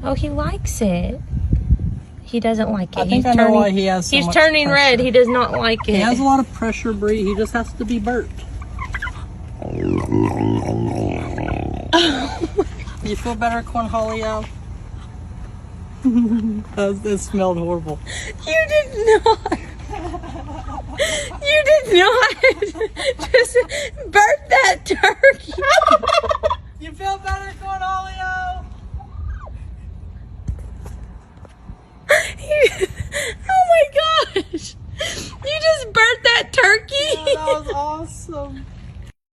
Oh, he likes it. He doesn't like it. I think I know why he has so He's much turning pressure. red. He does not like it. He has a lot of pressure, Bree. He just has to be burped. You feel better, Cornholio? That smelled horrible. You did not. You did not just burp that turkey. You feel better, Cornholio? Oh my gosh. You just burnt that turkey. Yeah, that was awesome.